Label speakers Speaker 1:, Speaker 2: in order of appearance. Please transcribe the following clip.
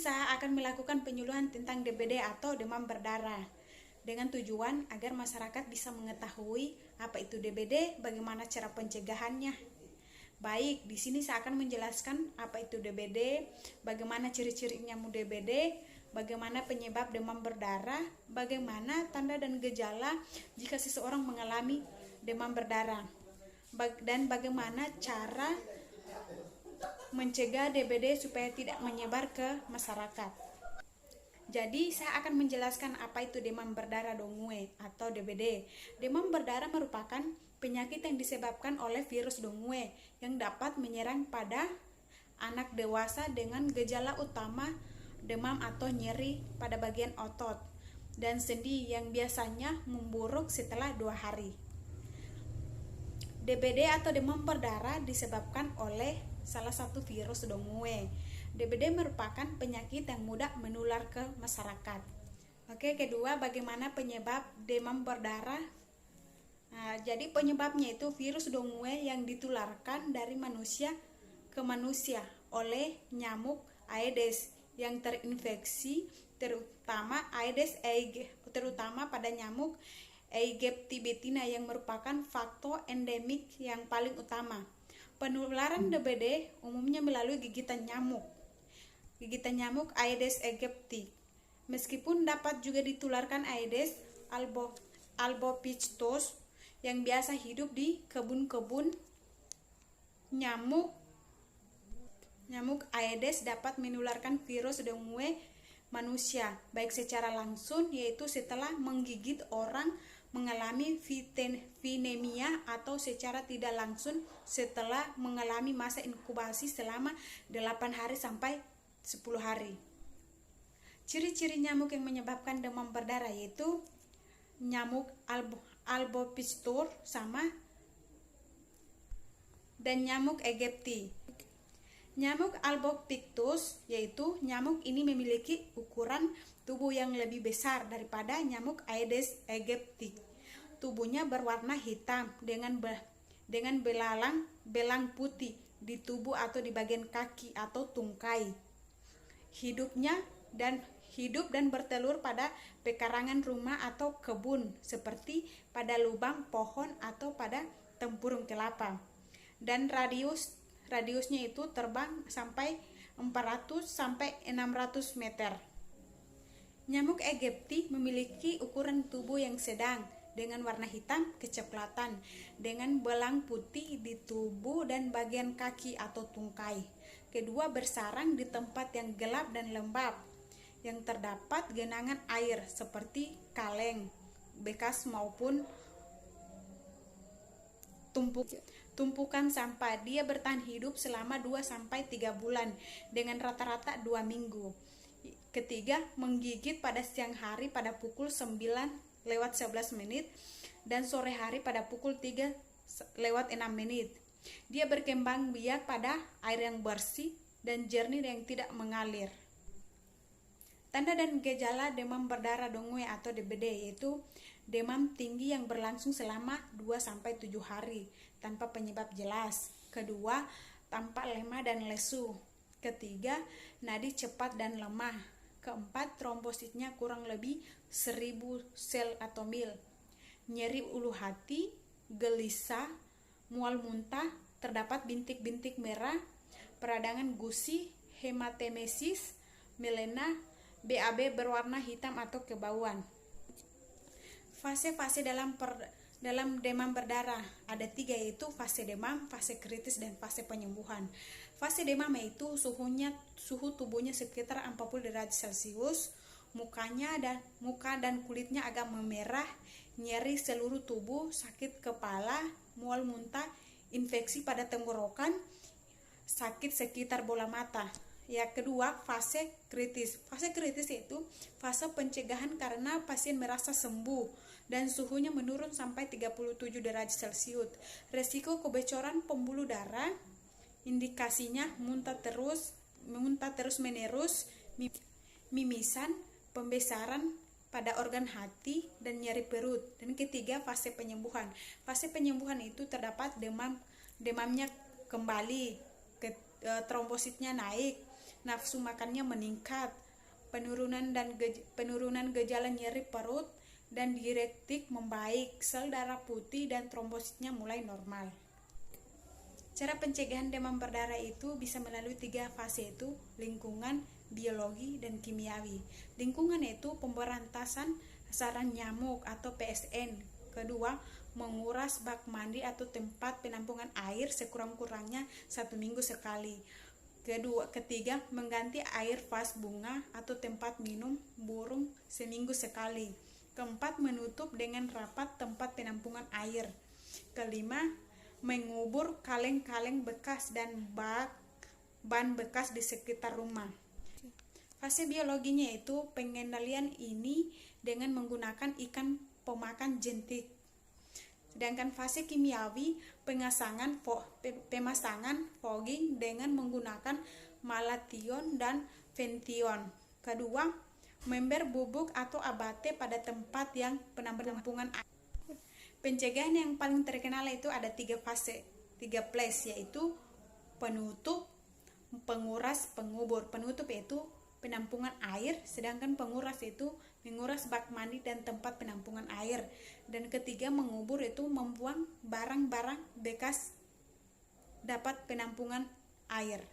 Speaker 1: saya akan melakukan penyuluhan tentang DBD atau demam berdarah dengan tujuan agar masyarakat bisa mengetahui apa itu DBD, bagaimana cara pencegahannya. Baik, di sini saya akan menjelaskan apa itu DBD, bagaimana ciri-ciri nyamuk DBD, bagaimana penyebab demam berdarah, bagaimana tanda dan gejala jika seseorang mengalami demam berdarah, dan bagaimana cara mencegah DBD supaya tidak menyebar ke masyarakat. Jadi saya akan menjelaskan apa itu demam berdarah dengue atau DBD. Demam berdarah merupakan penyakit yang disebabkan oleh virus dengue yang dapat menyerang pada anak dewasa dengan gejala utama demam atau nyeri pada bagian otot dan sendi yang biasanya memburuk setelah 2 hari. DBD atau demam berdarah disebabkan oleh salah satu virus dengue. DBD merupakan penyakit yang mudah menular ke masyarakat. Oke, kedua, bagaimana penyebab demam berdarah? Nah, jadi penyebabnya itu virus dengue yang ditularkan dari manusia ke manusia oleh nyamuk Aedes yang terinfeksi terutama pada nyamuk Aegypti betina yang merupakan faktor endemik yang paling utama. Penularan DBD umumnya melalui gigitan nyamuk Aedes aegypti. Meskipun dapat juga ditularkan Aedes albopictus yang biasa hidup di kebun-kebun, nyamuk Aedes dapat menularkan virus dengue manusia, baik secara langsung yaitu setelah menggigit orang mengalami vinemia atau secara tidak langsung setelah mengalami masa inkubasi selama 8 hari sampai 10 hari. Ciri-ciri nyamuk yang menyebabkan demam berdarah yaitu nyamuk albopictus dan nyamuk Aegypti. Nyamuk albopictus yaitu nyamuk ini memiliki ukuran tubuh yang lebih besar daripada nyamuk Aedes aegypti. Tubuhnya berwarna hitam dengan belang putih di tubuh atau di bagian kaki atau tungkai. Hidup dan bertelur pada pekarangan rumah atau kebun seperti pada lubang pohon atau pada tempurung kelapa. Dan radiusnya itu terbang sampai 400 sampai 600 meter. Nyamuk Aegypti memiliki ukuran tubuh yang sedang dengan warna hitam kecoklatan dengan belang putih di tubuh dan bagian kaki atau tungkai. Kedua, bersarang di tempat yang gelap dan lembab yang terdapat genangan air seperti kaleng bekas maupun tumpukan sampah. Dia bertahan hidup selama 2-3 bulan dengan rata-rata 2 minggu. Ketiga, menggigit pada siang hari pada pukul 9:11 dan sore hari pada pukul 3:06. Dia berkembang biak pada air yang bersih dan jernih yang tidak mengalir. Tanda dan gejala demam berdarah dengue atau DBD yaitu demam tinggi yang berlangsung selama 2-7 hari tanpa penyebab jelas. Kedua, tampak lemah dan lesu. Ketiga, nadi cepat dan lemah. Keempat, trombositnya kurang lebih 1000 sel atau mil. Nyeri ulu hati, gelisah, mual muntah, terdapat bintik-bintik merah, peradangan gusi, hematemesis, melena, BAB berwarna hitam atau kebauan. Fase-fase dalam demam berdarah ada 3 yaitu fase demam, fase kritis, dan fase penyembuhan. Fase demam yaitu suhu tubuhnya sekitar 40 derajat Celcius, muka dan kulitnya agak memerah, nyeri seluruh tubuh, sakit kepala, mual muntah, infeksi pada tenggorokan, sakit sekitar bola mata. Yang kedua, fase kritis. Fase kritis yaitu fase pencegahan karena pasien merasa sembuh dan suhunya menurun sampai 37 derajat Celcius. Resiko kebocoran pembuluh darah, indikasinya muntah terus menerus, mimisan, pembesaran pada organ hati, dan nyeri perut. Dan ketiga, fase penyembuhan. Fase penyembuhan itu terdapat demamnya kembali, trombositnya naik, nafsu makannya meningkat, penurunan gejala nyeri perut dan diuretik membaik, sel darah putih dan trombositnya mulai normal. Cara pencegahan demam berdarah itu bisa melalui 3 fase, itu lingkungan, biologi, dan kimiawi. Lingkungan itu pemberantasan sarang nyamuk atau PSN. Kedua, menguras bak mandi atau tempat penampungan air sekurang-kurangnya 1 minggu sekali. Ketiga, mengganti air vas bunga atau tempat minum burung seminggu sekali. Keempat, menutup dengan rapat tempat penampungan air. Kelima, mengubur kaleng-kaleng bekas dan ban bekas di sekitar rumah. Fase biologinya itu pengendalian ini dengan menggunakan ikan pemakan jentik. Sedangkan fase kimiawi pemasangan fogging dengan menggunakan malation dan fention. Kedua, member bubuk atau abate pada tempat yang penampungan air. Pencegahan yang paling terkenal itu ada 3 fase, 3 phase, yaitu penutup, penguras, pengubur. Penutup itu penampungan air, sedangkan penguras itu menguras bak mandi dan tempat penampungan air. Dan ketiga, mengubur itu membuang barang-barang bekas dapat penampungan air.